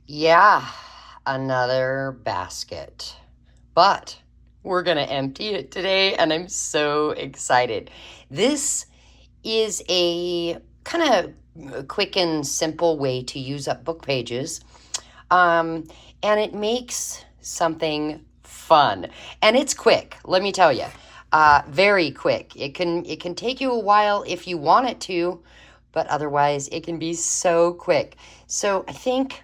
Yeah, another basket. But we're going to empty it today, and I'm so excited. This is a kind of quick and simple way to use up book pages. Um, and it makes something fun. And it's quick, let me tell you. Very quick. It can take you a while if you want it to, but otherwise it can be so quick. So I think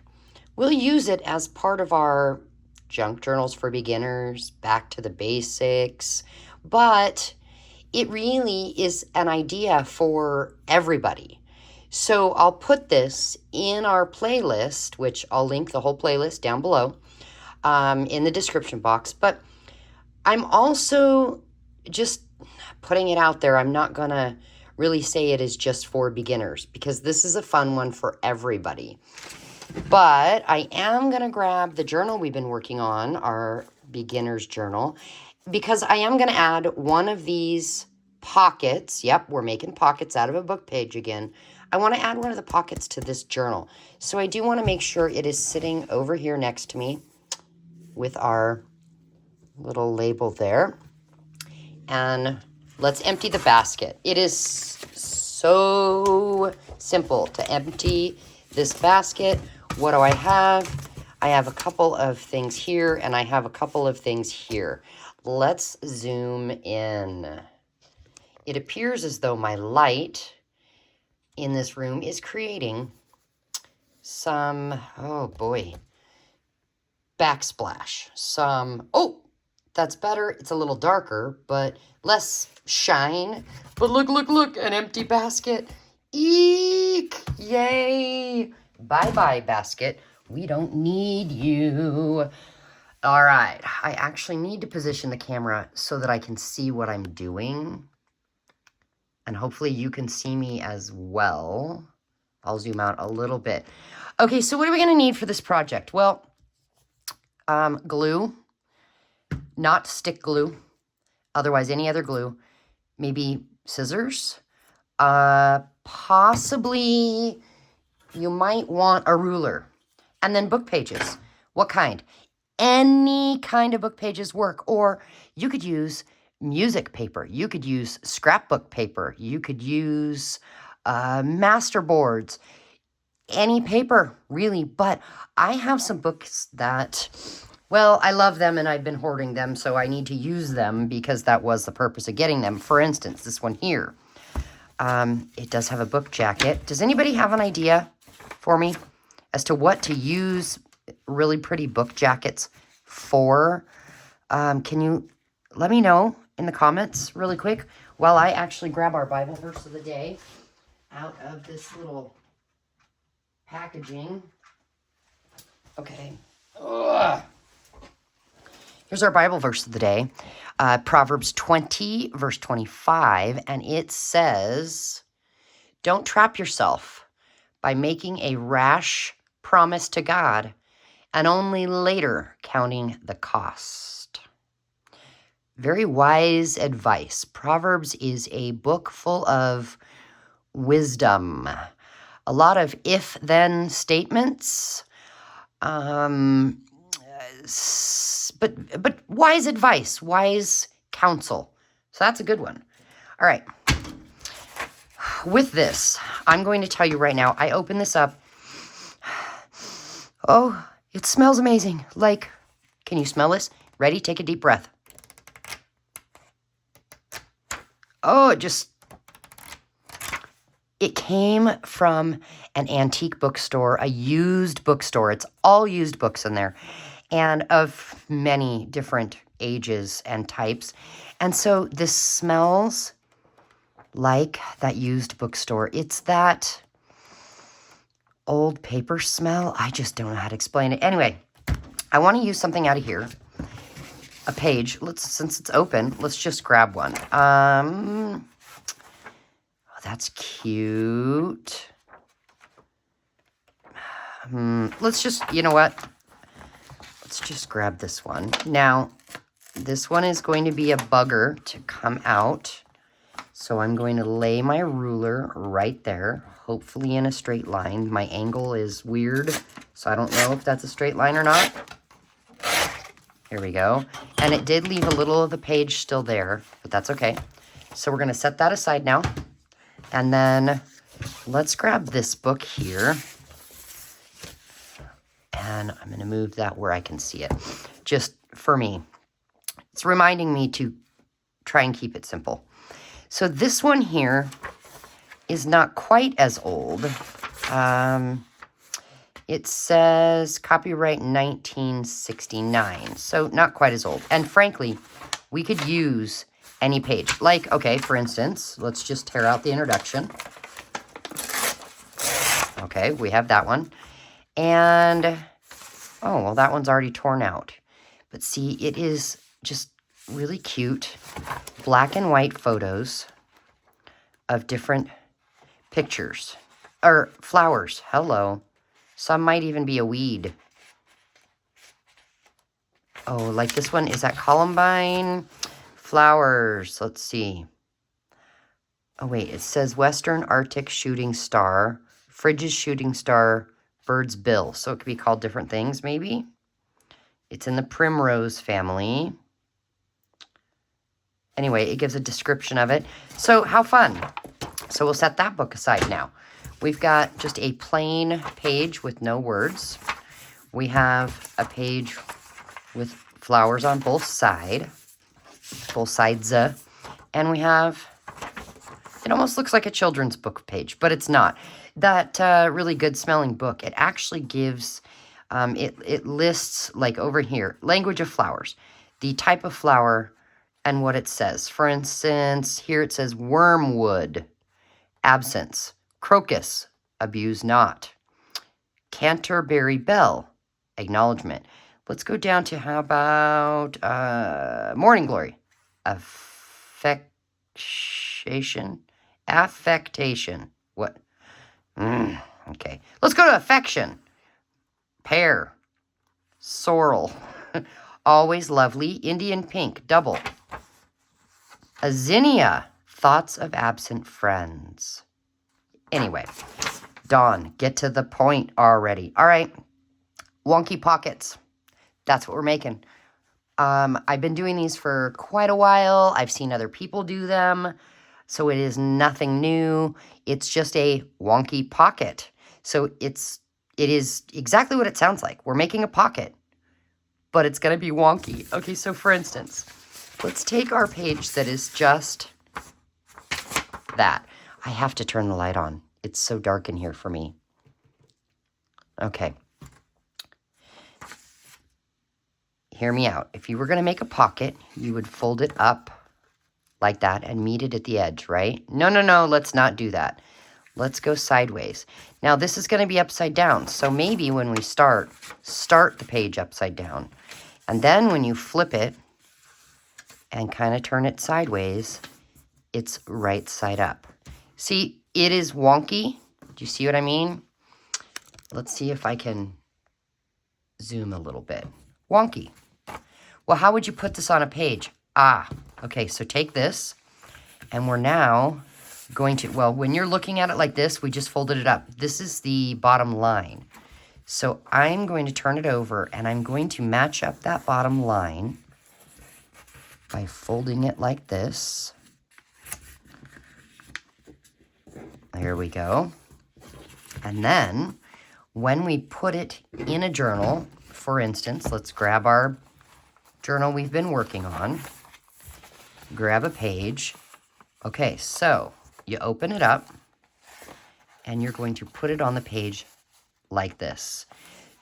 we'll use it as part of our junk journals for beginners, back to the basics, but it really is an idea for everybody. So I'll put this in our playlist, which I'll link the whole playlist down below in the description box. But I'm also just putting it out there. I'm not going to really say it is just for beginners because this is a fun one for everybody. But I am going to grab the journal we've been working on, our beginner's journal, because I am going to add one of these pockets. Yep, we're making pockets out of a book page again. I want to add one of the pockets to this journal. So I do want to make sure it is sitting over here next to me with our little label there. And let's empty the basket. It is so simple to empty this basket. What do I have? I have a couple of things here, and I have a couple of things here. Let's zoom in. It appears as though my light in this room is creating some, oh boy, backsplash. Oh, that's better. It's a little darker, but less shine. But look, an empty basket. Eek! Yay! Bye-bye, basket. We don't need you. All right. I actually need to position the camera so that I can see what I'm doing. And hopefully you can see me as well. I'll zoom out a little bit. Okay, so what are we going to need for this project? Well, glue, not stick glue, otherwise any other glue, maybe scissors, possibly you might want a ruler, and then book pages. What kind? Any kind of book pages work, or you could use music paper, you could use scrapbook paper, you could use master boards, any paper really. But I have some books that, well, I love them and I've been hoarding them, so I need to use them because that was the purpose of getting them. For instance, this one here, it does have a book jacket. Does anybody have an idea for me as to what to use really pretty book jackets for? Can you let me know in the comments really quick while I actually grab our Bible verse of the day out of this little packaging. Okay. Ugh. Here's our Bible verse of the day, Proverbs 20, verse 25, and it says, "Don't trap yourself by making a rash promise to God and only later counting the cost." Very wise advice. Proverbs is a book full of wisdom, a lot of if-then statements, but wise advice, wise counsel. So that's a good one. All right. With this, I'm going to tell you right now, I open this up. Oh, it smells amazing. Like, can you smell this? Ready? Take a deep breath. Oh, it came from an antique bookstore, a used bookstore. It's all used books in there, and of many different ages and types. And so this smells like that used bookstore. It's that old paper smell. I just don't know how to explain it. Anyway, I want to use something out of here. A page. Since it's open, let's just grab one. Oh, that's cute. Let's just, you know what? Let's just grab this one. Now, this one is going to be a bugger to come out. So I'm going to lay my ruler right there, hopefully in a straight line. My angle is weird So I don't know if that's a straight line or not. Here we go. And it did leave a little of the page still there, but that's okay. So we're going to set that aside now. And then let's grab this book here. And I'm going to move that where I can see it. Just for me. It's reminding me to try and keep it simple. So this one here is not quite as old. It says copyright 1969, so not quite as old. And frankly, we could use any page. Like, okay, for instance, let's just tear out the introduction. Okay, we have that one. And, oh, well, that one's already torn out. But see, it is just really cute black and white photos of different pictures. Or flowers, hello. Some might even be a weed. Oh, like this one, is that Columbine? Flowers, let's see. Oh wait, it says Western Arctic Shooting Star, Fridge's Shooting Star, Bird's Bill. So it could be called different things, maybe. It's in the primrose family. Anyway, it gives a description of it. So how fun. So we'll set that book aside now. We've got just a plain page with no words. We have a page with flowers on both sides. And we have, it almost looks like a children's book page, but it's not. That really good smelling book, it actually gives, it lists, like over here, language of flowers, the type of flower and what it says. For instance, here it says wormwood, absence. Crocus, abuse not. Canterbury bell, acknowledgement. Let's go down to how about morning glory, affectation. What? Okay, let's go to affection. Pear, sorrel, always lovely. Indian pink, double. Azinnia, thoughts of absent friends. Anyway, Dawn, get to the point already. All right, Wonkey Pockets. That's what we're making. I've been doing these for quite a while. I've seen other people do them. So it is nothing new. It's just a wonky pocket. So it is exactly what it sounds like. We're making a pocket, but it's going to be wonky. Okay, so for instance, let's take our page that is just that. I have to turn the light on. It's so dark in here for me. Okay. Hear me out. If you were going to make a pocket, you would fold it up like that and meet it at the edge, right? No, let's not do that. Let's go sideways. Now, this is going to be upside down. So maybe when we start the page upside down. And then when you flip it and kind of turn it sideways, it's right side up. See, it is wonky. Do you see what I mean? Let's see if I can zoom a little bit. Wonky. Well, how would you put this on a page? Okay, so take this, and we're now going to, well, when you're looking at it like this, we just folded it up. This is the bottom line. So I'm going to turn it over, and I'm going to match up that bottom line by folding it like this. There we go. And then when we put it in a journal, for instance, let's grab our journal we've been working on. Grab a page. Okay, so you open it up and you're going to put it on the page like this.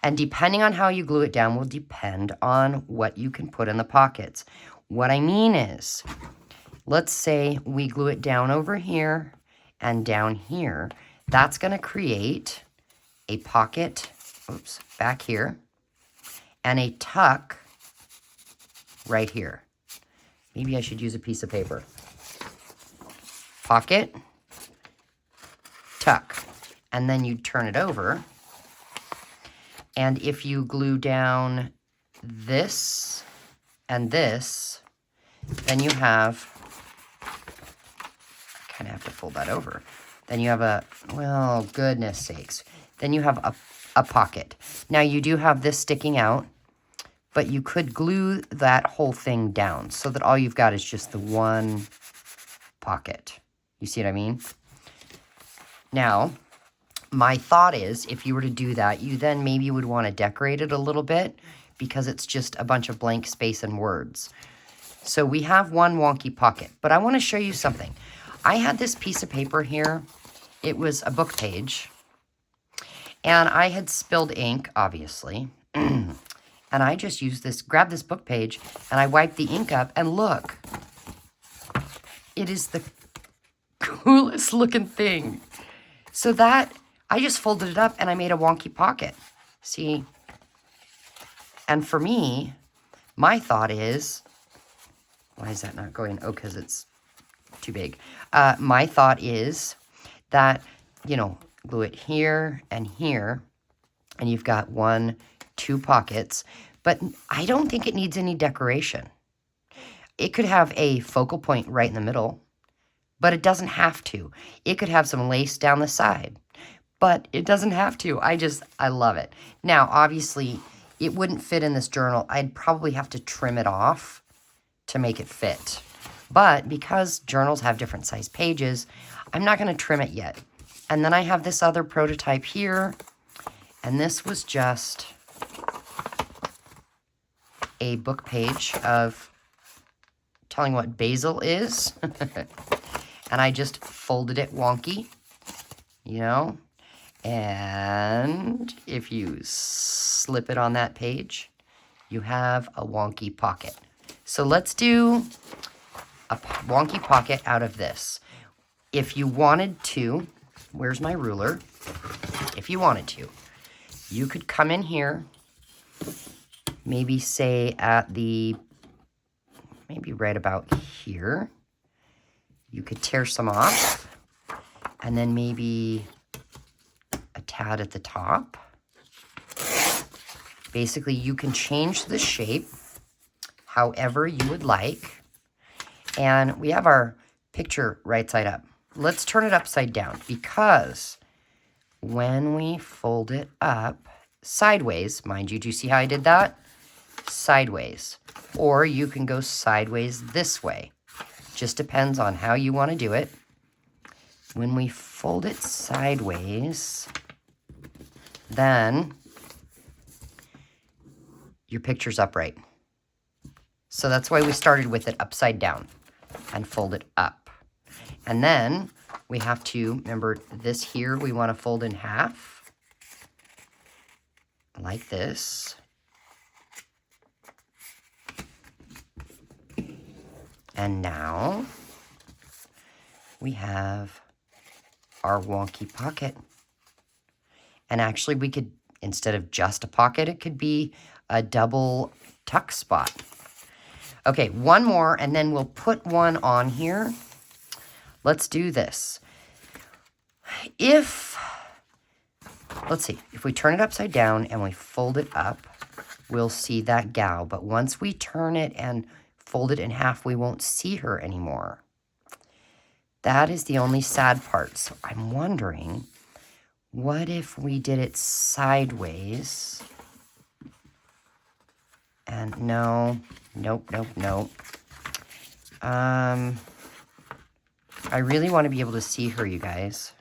And depending on how you glue it down will depend on what you can put in the pockets. What I mean is, let's say we glue it down over here and down here. That's going to create a pocket, back here, and a tuck right here. Maybe I should use a piece of paper. Pocket, tuck, and then you turn it over. And if you glue down this and this, then you have, I kind of have to fold that over. Then you have a, well, goodness sakes. Then you have a a pocket. Now you do have this sticking out, but you could glue that whole thing down so that all you've got is just the one pocket. You see what I mean? Now, my thought is, if you were to do that, you then maybe would want to decorate it a little bit because it's just a bunch of blank space and words. So we have one wonky pocket, but I want to show you something. I had this piece of paper here. It was a book page, and I had spilled ink, obviously. And I just used this, grabbed this book page, and I wiped the ink up, and look. It is the coolest looking thing. So that, I just folded it up, and I made a wonky pocket. See? And for me, my thought is, why is that not going? Oh, because it's too big. My thought is that, you know, glue it here, and you've got 1, 2 pockets, but I don't think it needs any decoration. It could have a focal point right in the middle, but it doesn't have to. It could have some lace down the side, but it doesn't have to. I love it. Now, obviously, it wouldn't fit in this journal. I'd probably have to trim it off to make it fit. But because journals have different size pages, I'm not going to trim it yet. And then I have this other prototype here, and this was just a book page of telling what basil is. And I just folded it wonky, you know. And if you slip it on that page, you have a wonky pocket. So let's do a wonky pocket out of this. If you wanted to, where's my ruler? If you wanted to, you could come in here, maybe say at the, maybe right about here. You could tear some off, and then maybe a tad at the top. Basically, you can change the shape however you would like. And we have our picture right side up. Let's turn it upside down, because when we fold it up sideways, mind you, do you see how I did that? Sideways. Or you can go sideways this way. Just depends on how you want to do it. When we fold it sideways, then your picture's upright. So that's why we started with it upside down and fold it up. And then we have to, remember this here, we want to fold in half like this. And now we have our wonky pocket. And actually we could, instead of just a pocket, it could be a double tuck spot. Okay, one more, and then we'll put one on here. Let's do this. Let's see, if we turn it upside down and we fold it up, we'll see that gal. But once we turn it and fold it in half, we won't see her anymore. That is the only sad part. So I'm wondering, what if we did it sideways? And nope. I really want to be able to see her, you guys.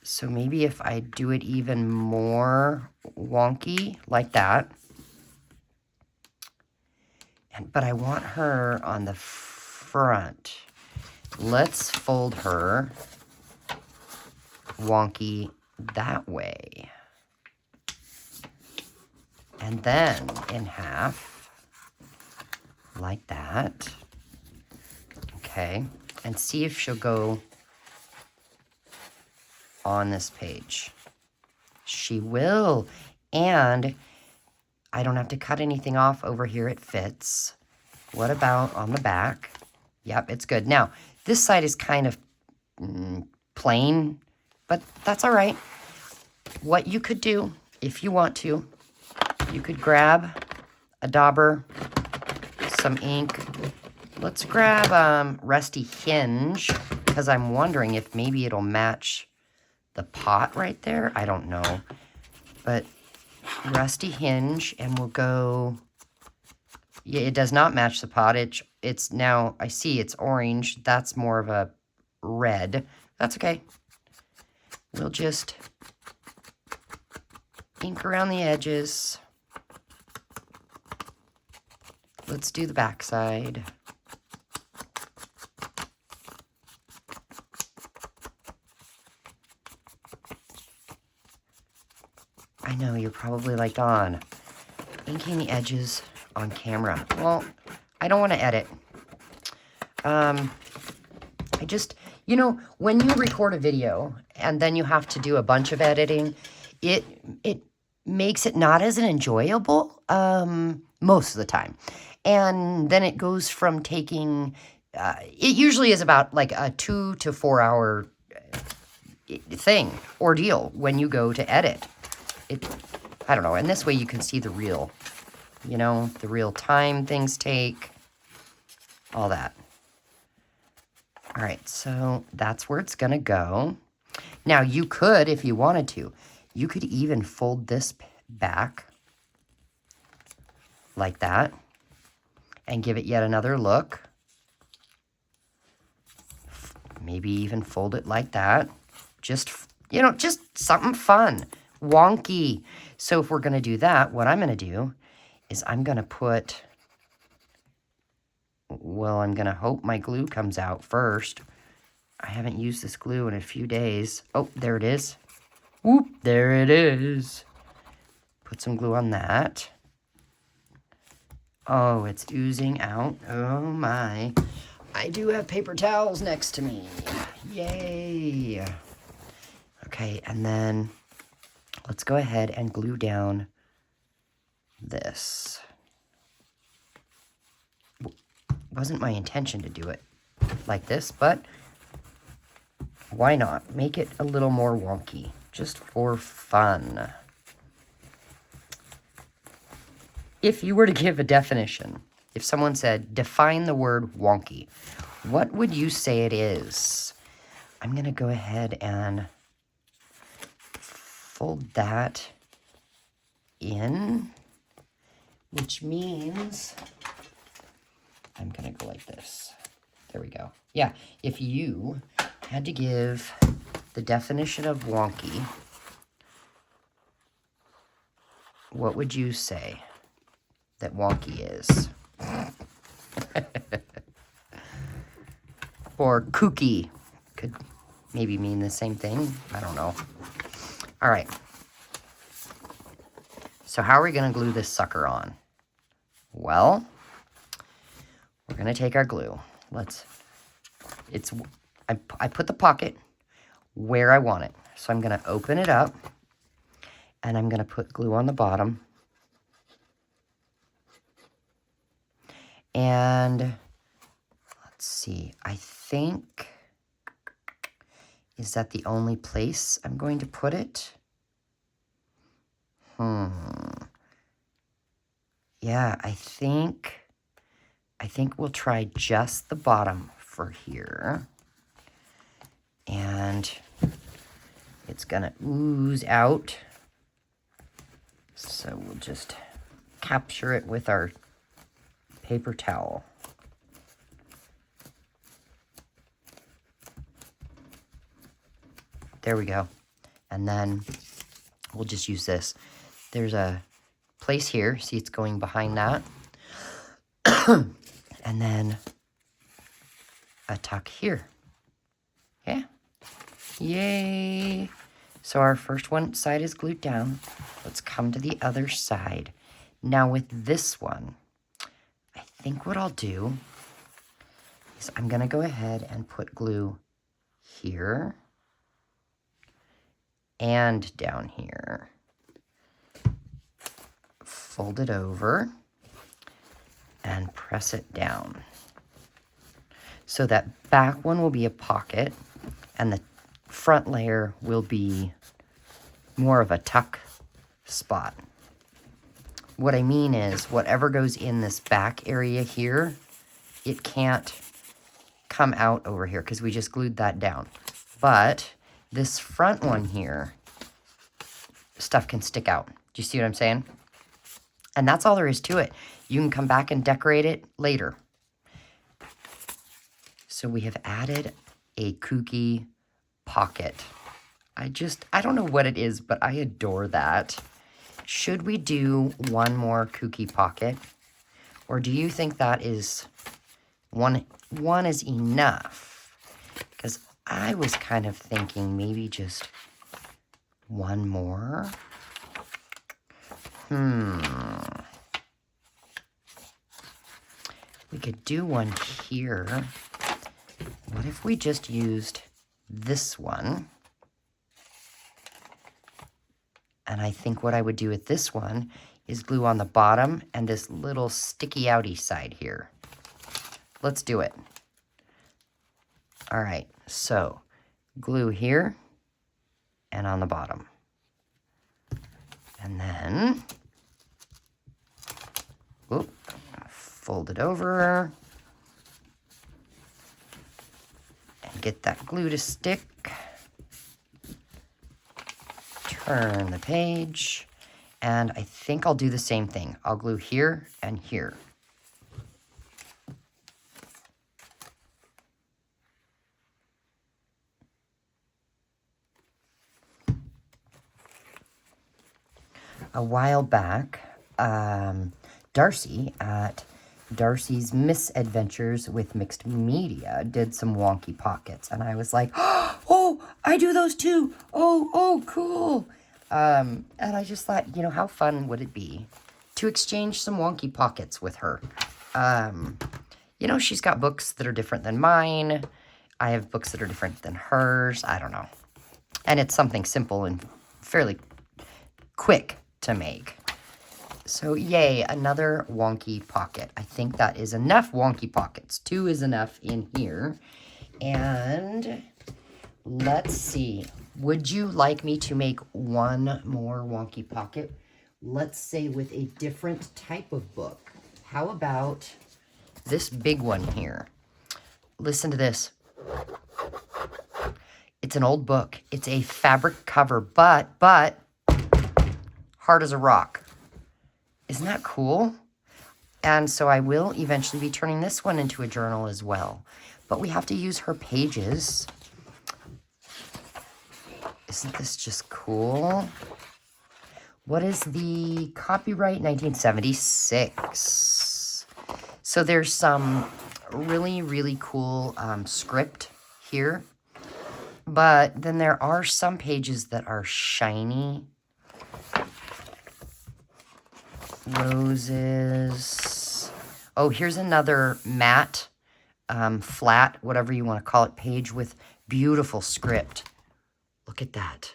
So maybe if I do it even more wonky, like that. But I want her on the front. Let's fold her wonky that way. And then in half, like that. Okay, and see if she'll go on this page. She will, and I don't have to cut anything off over here. It fits. What about on the back? Yep, it's good. Now, this side is kind of plain, but that's all right. What you could do, if you want to, you could grab a dauber, some ink. Let's grab Rusty Hinge, because I'm wondering if maybe it'll match the pot right there. I don't know. but rusty hinge, and we'll go, yeah, it does not match the pot. It's now, I see it's orange. That's more of a red. That's okay. We'll just ink around the edges. Let's do the back side. I know, you're probably like, Dawn, inking the edges on camera. Well, I don't want to edit. I just, you know, when you record a video and then you have to do a bunch of editing, it makes it not as enjoyable most of the time. And then it goes from taking, it usually is about like a 2 to 4 hour ordeal when you go to edit. I don't know, and this way you can see the real, you know, the real time things take, all that. All right, so that's where it's gonna go. Now you could, if you wanted to, you could even fold this back like that and give it yet another look. Maybe even fold it like that. Just, you know, just something fun. Wonky. So if we're going to do that, what I'm going to do is I'm going to put, well, I'm going to hope my glue comes out first. I haven't used this glue in a few days. Oh, there it is. Whoop, there it is. Put some glue on that. Oh, it's oozing out. Oh my. I do have paper towels next to me. Yay. Okay, and then let's go ahead and glue down this. Wasn't my intention to do it like this, but why not? Make it a little more wonky, just for fun. If you were to give a definition, if someone said, define the word wonky, what would you say it is? I'm going to go ahead and fold that in, which means I'm going to go like this. There we go. Yeah, if you had to give the definition of wonky, what would you say that wonky is? Or kooky could maybe mean the same thing. I don't know. All right. So how are we going to glue this sucker on? Well, we're going to take our glue. I put the pocket where I want it. So I'm going to open it up and I'm going to put glue on the bottom. And let's see, I think, is that the only place I'm going to put it? Yeah, I think we'll try just the bottom for here. And it's gonna ooze out. So we'll just capture it with our paper towel. There we go. And then we'll just use this. There's a place here. See, it's going behind that. And then a tuck here. Yeah. Yay. So our first one side is glued down. Let's come to the other side. Now with this one, I think what I'll do is I'm going to go ahead and put glue here and down here. Fold it over and press it down. So that back one will be a pocket and the front layer will be more of a tuck spot. What I mean is whatever goes in this back area here, it can't come out over here because we just glued that down. But this front one here stuff can stick out. Do you see what I'm saying? And that's all there is to it. You can come back and decorate it later. So we have added a kooky pocket. I don't know what it is, but I adore that. Should we do one more kooky pocket? Or do you think that is one is enough? Because I was kind of thinking maybe just one more. We could do one here. What if we just used this one? And I think what I would do with this one is glue on the bottom and this little sticky outy side here. Let's do it. All right, so glue here and on the bottom. And then, fold it over and get that glue to stick. Turn the page, and I think I'll do the same thing. I'll glue here and here. A while back, Darcy at Darcy's Misadventures with Mixed Media did some Wonkey Pockets, and I was like, oh, I do those too. Oh, cool. And I just thought, how fun would it be to exchange some Wonkey Pockets with her? She's got books that are different than mine. I have books that are different than hers. I don't know. And it's something simple and fairly quick to make. So yay, another Wonkey Pocket. I think that is enough Wonkey Pockets. 2 is enough in here. And let's see. Would you like me to make one more Wonkey Pocket? Let's say with a different type of book. How about this big one here? Listen to this. It's an old book. It's a fabric cover, but hard as a rock. Isn't that cool? And so I will eventually be turning this one into a journal as well. But we have to use her pages. Isn't this just cool? What is the copyright? 1976. So there's some really, really cool script here. But then there are some pages that are shiny. Roses. Oh, here's another matte, flat, whatever you want to call it, page with beautiful script. Look at that.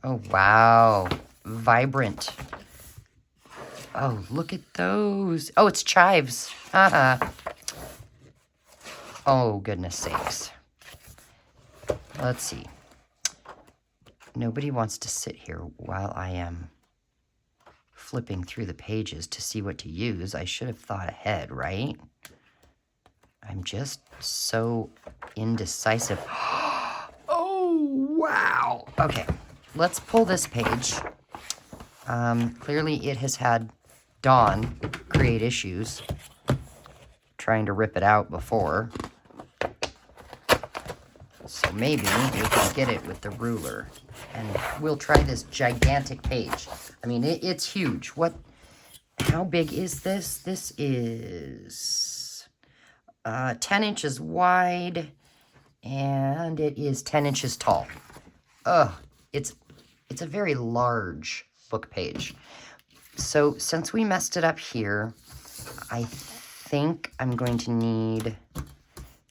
Oh, wow. Vibrant. Oh, look at those. Oh, it's chives. Oh, goodness sakes. Let's see. Nobody wants to sit here while I am flipping through the pages to see what to use. I should have thought ahead, right? I'm just so indecisive. Oh, wow. Okay, let's pull this page. Clearly it has had Dawn create issues trying to rip it out before. So maybe we can get it with the ruler. And we'll try this gigantic page. I mean, it's huge. How big is this? This is 10 inches wide, and it is 10 inches tall. It's a very large book page. So since we messed it up here, I think I'm going to need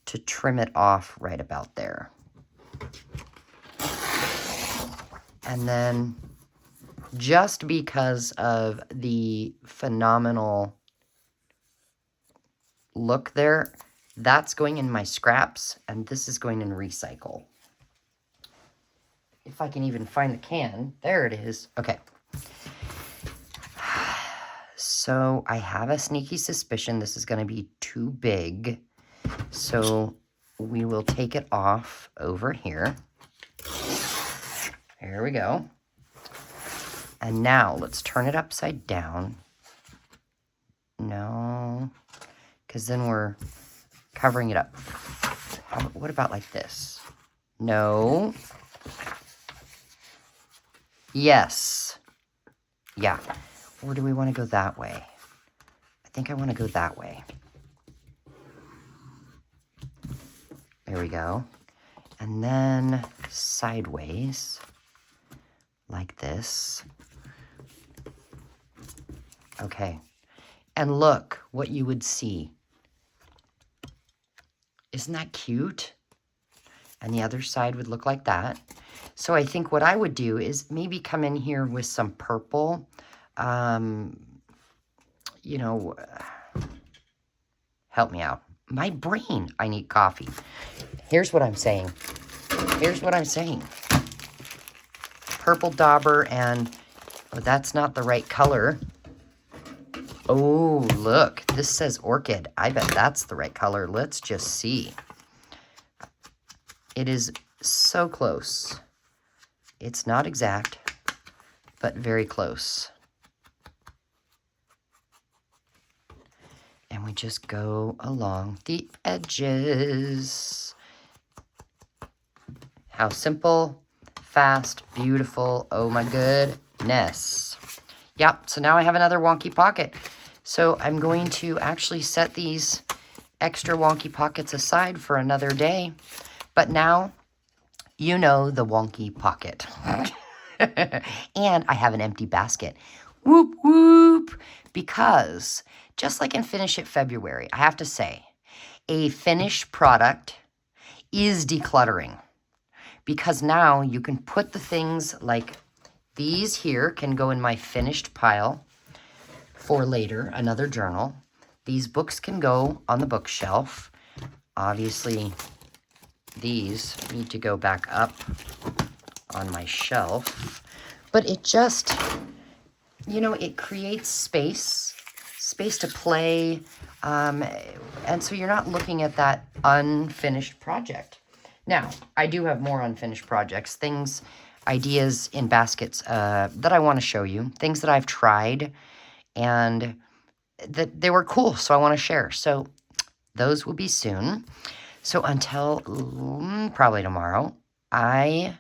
to trim it off right about there. And then, just because of the phenomenal look there, that's going in my scraps, and this is going in recycle. If I can even find the can. There it is. Okay. So I have a sneaky suspicion this is going to be too big. So we will take it off over here. There we go. And now let's turn it upside down. No, because then we're covering it up. What about like this? No. Yes. Yeah. Or do we want to go that way? I think I want to go that way. There we go. And then sideways, like this. Okay. And look what you would see. Isn't that cute? And the other side would look like that. So I think what I would do is maybe come in here with some purple. You know, help me out. My brain, I need coffee. Here's what I'm saying. Here's what I'm saying. Purple dauber and, oh, that's not the right color. Oh, look, this says orchid. I bet that's the right color. Let's just see. It is so close. It's not exact, but very close. And we just go along the edges. How simple, fast, beautiful. Oh my goodness. Yep, so now I have another Wonkey Pocket. So I'm going to actually set these extra Wonkey Pockets aside for another day. But now, you know the Wonkey Pocket. And I have an empty basket. Whoop, whoop. Because, just like in Finish It February, I have to say, a finished product is decluttering. Because now you can put the things like these here can go in my finished pile for later, another journal. These books can go on the bookshelf. Obviously, these need to go back up on my shelf. But it just, you know, it creates space to play. And so you're not looking at that unfinished project. Now, I do have more unfinished projects, things, ideas in baskets that I want to show you, things that I've tried and that they were cool, so I want to share. So those will be soon. So until probably tomorrow, I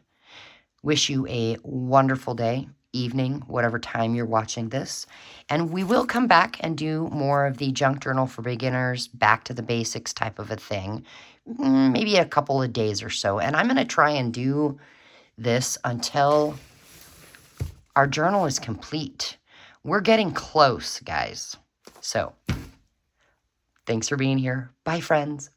wish you a wonderful day, evening, whatever time you're watching this. And we will come back and do more of the junk journal for beginners, back to the basics type of a thing, maybe a couple of days or so. And I'm going to try and do this until our journal is complete. We're getting close, guys. So, thanks for being here. Bye, friends.